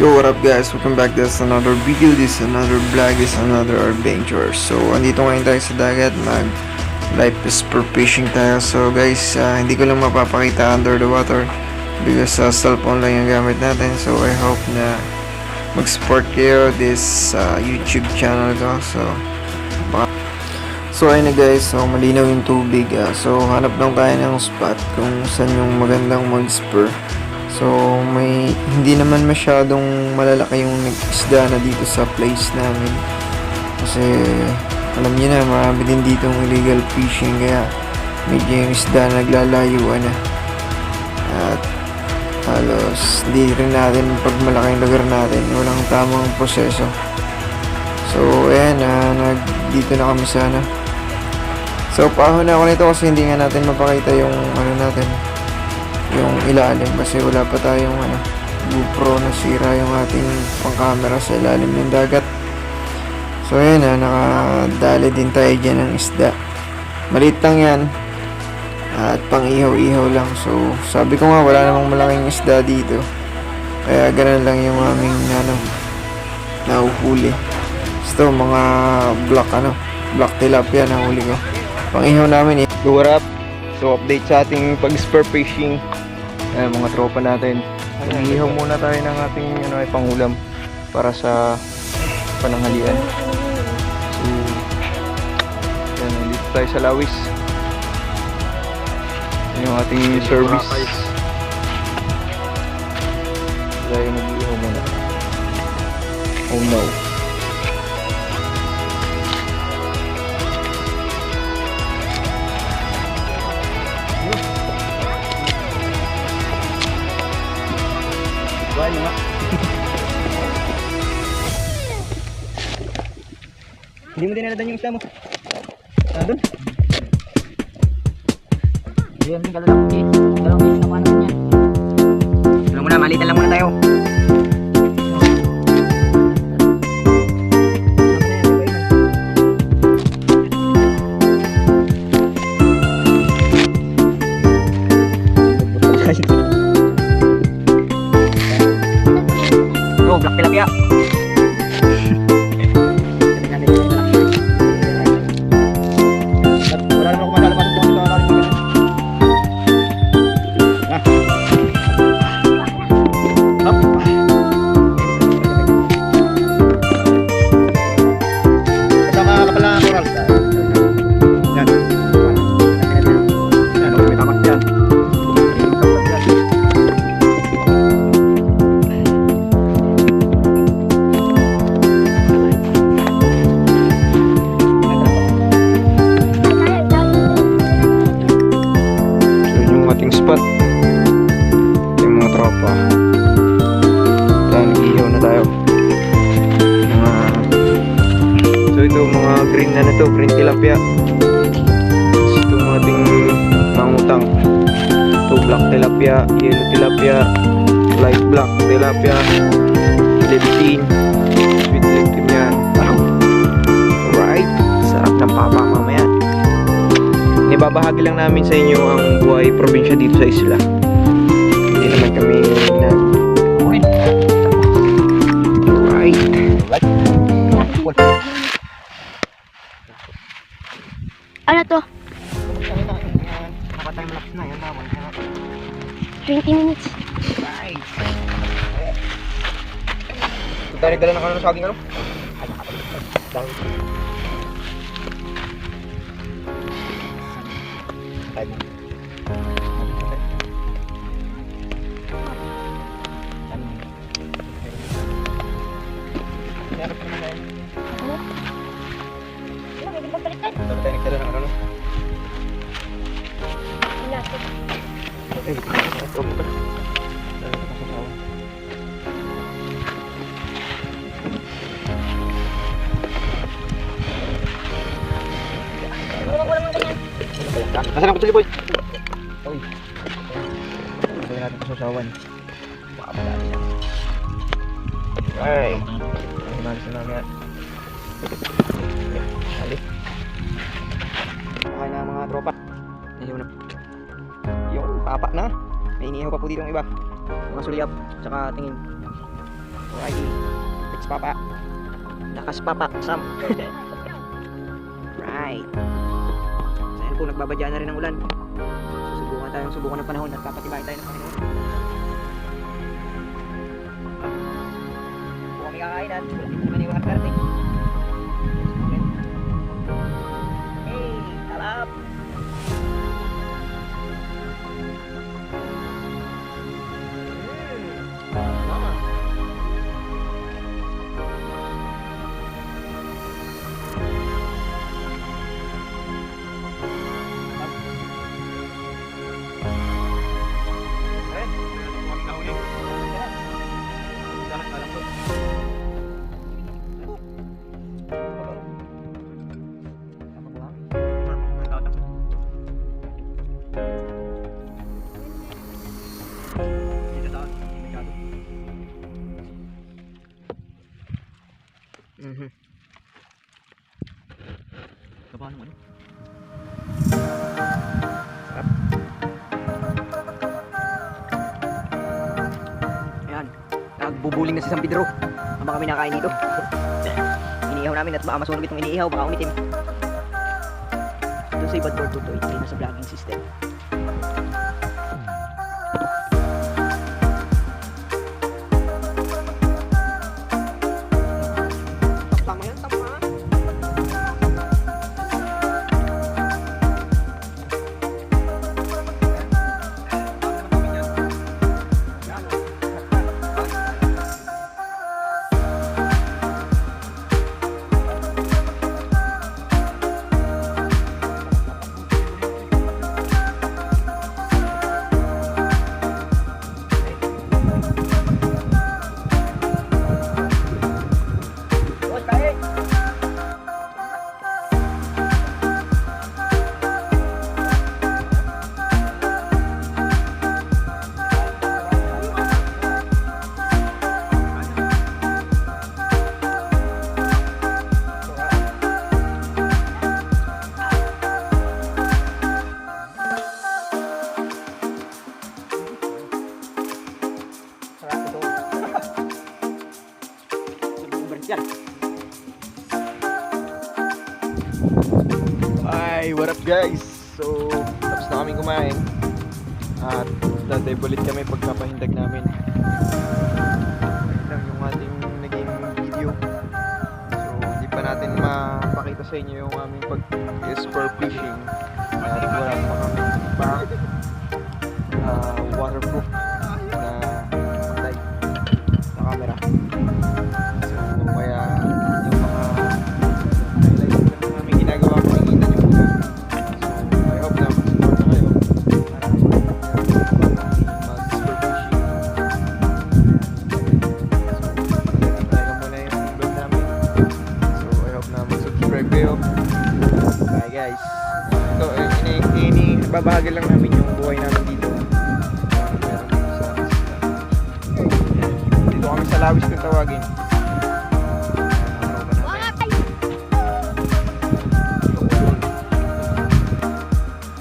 Yo, what up guys? Welcome back. This is another video, this is another vlog, this is another adventure. So, andito ngayon tayo sa dagat, life sport fishing tayo. So guys, hindi ko lang mapapakita under the water because cellphone lang yung gamit natin. So I hope na mag-support kayo this YouTube channel ko. So ayun na guys, so malinaw yung tubig. So hanap lang tayo ng spot kung saan yung magandang mag-spur. So hindi naman masyadong malalaki yung isda na dito sa place namin. Kasi alam niyo na, marami din dito ng illegal fishing, kaya medyo yung isda naglalayuan na. At halos di rin natin pag malaking lugar natin, walang tamang proseso. So ayan, dito na kami sana. So paahon na ako nito kasi hindi nga natin mapakita yung natin, yung ilalim, kasi wala pa tayong GoPro, nasira yung ating pang camera sa ilalim ng dagat. So ayan nakadali din tayo dyan ng isda. Maliit lang yan at pang ihaw-ihaw lang. So sabi ko nga, wala namang malaking isda dito, kaya ganun lang yung aming nahuhuli. So mga black tilapia na huli ko, pang ihaw namin. What up? So update sa ating pag-spur fishing. Mga tropa natin, ihaw muna tayo ng ating pangulam para sa pananghalian. So yan, dito tayo sa Lawis. Yan yung ating service. Tayo mag-ihaw muna. Oh no. Hindi mo dinaladan yung isda mo. Doon? Diyan, dalawang case na paano yan. Alam mo na, malitan lang muna tayo. Oh, black tilapia. Spot yung mga tropa. Kaya nag-ihaw na tayo. So ito mga green green tilapia. Ito mga ating mangutang. Ito black tilapia, yellow tilapia, light black tilapia, liptin, sweet liptin yan. Alright, sarap ng papa mamaya. Ibabahagi lang namin sa inyo ang buhay probinsya dito sa isla. Hindi naman kami right. Ano to? 20 minutes. Right. Tayo nagdala ng sa ating Nasaan ang kutsili boy? Uy. Gawin natin ito sa sawan. Makapalali yan. Ay. Malis na namin yan. Halik. Okay na mga tropa. Yung papa na. May inihaw pa po dito ang iba. Mga sulyap. Tsaka tingin. Alrighty. Let's papa. Lakas papa. Sam. Right. So yan po, nagbabadya na rin ang ulan. Susubukan ng panahon at papatibay tayo ng Panginoon. Kung kami kakain at wala dito naman yung hard-hard eh. Hey, talap! Mama. Labahan mo ano? Sarap. Ayan, nagbubuling na si San Pedro. Habang kami nakain dito. Iniihaw namin at baka masunog itong iniihaw, baka umitim. Ito sa ibad board to ito na sa vlogging system. Tama yan, tama. Hi, what up guys? So, tapos na kami kumain at dadive ulit kami pagkapahindag namin. Ito lang yung ating naging video. So, hindi pa natin mapakita sa inyo yung aming pag-spur fishing at wala pa kami back waterproof na light na camera. So, kaya yung mga highlights na aming ginagawa ko nakikita nyo muna. So, I hope na mag-support na kayo para mag-spur fishing. So, talaga muna yung vlog namin. So, I hope na mag-subscribe kayo. Bye guys. Ito, babahagi lang namin yung buhay namin dito. Meron dito sa dito kami sa Lawis kung tawagin.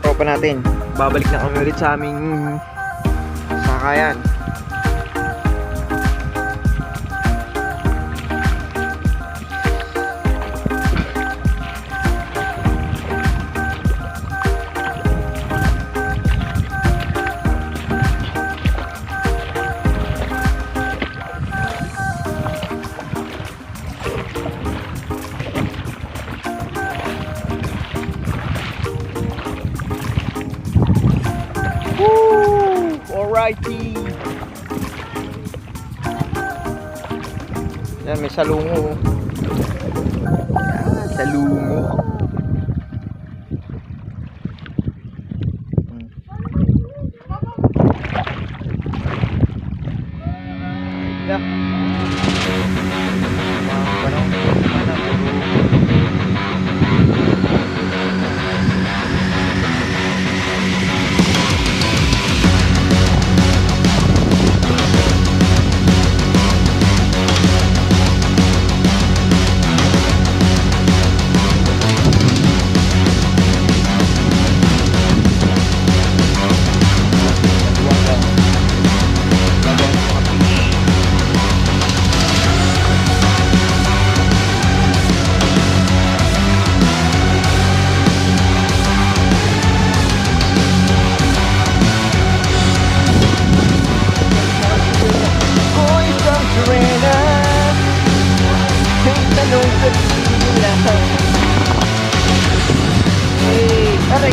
Tropa natin. Babalik na kami ulit sa aming sakayan. Alrighty. Yan, may salungo. Yan, salungo. Yeah.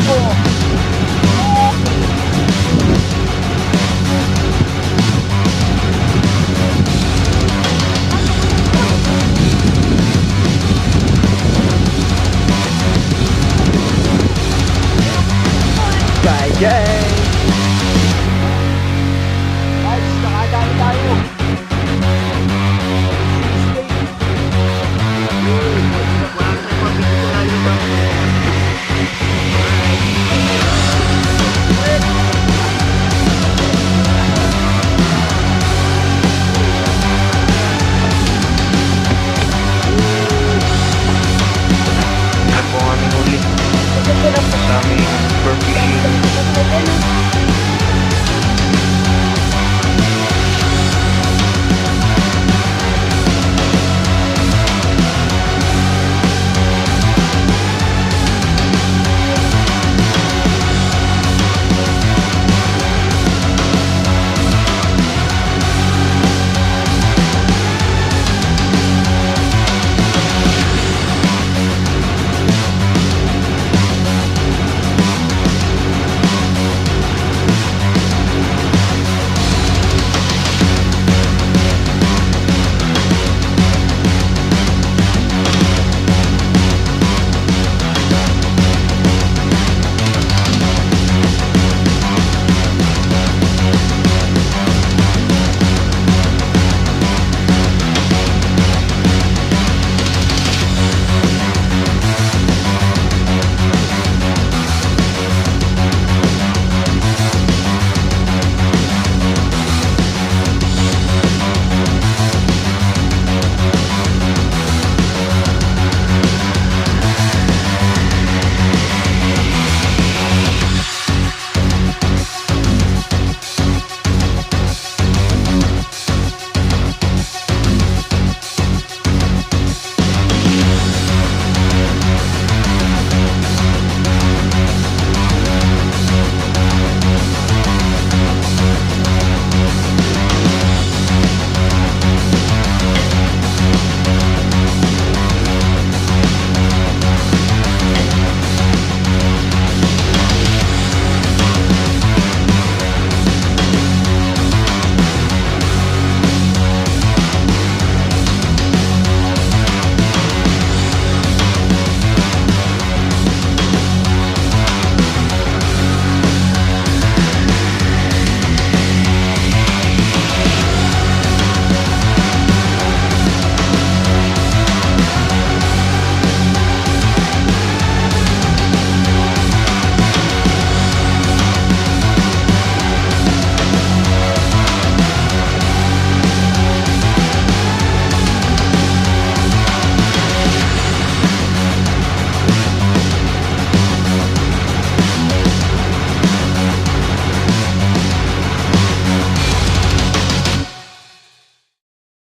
po.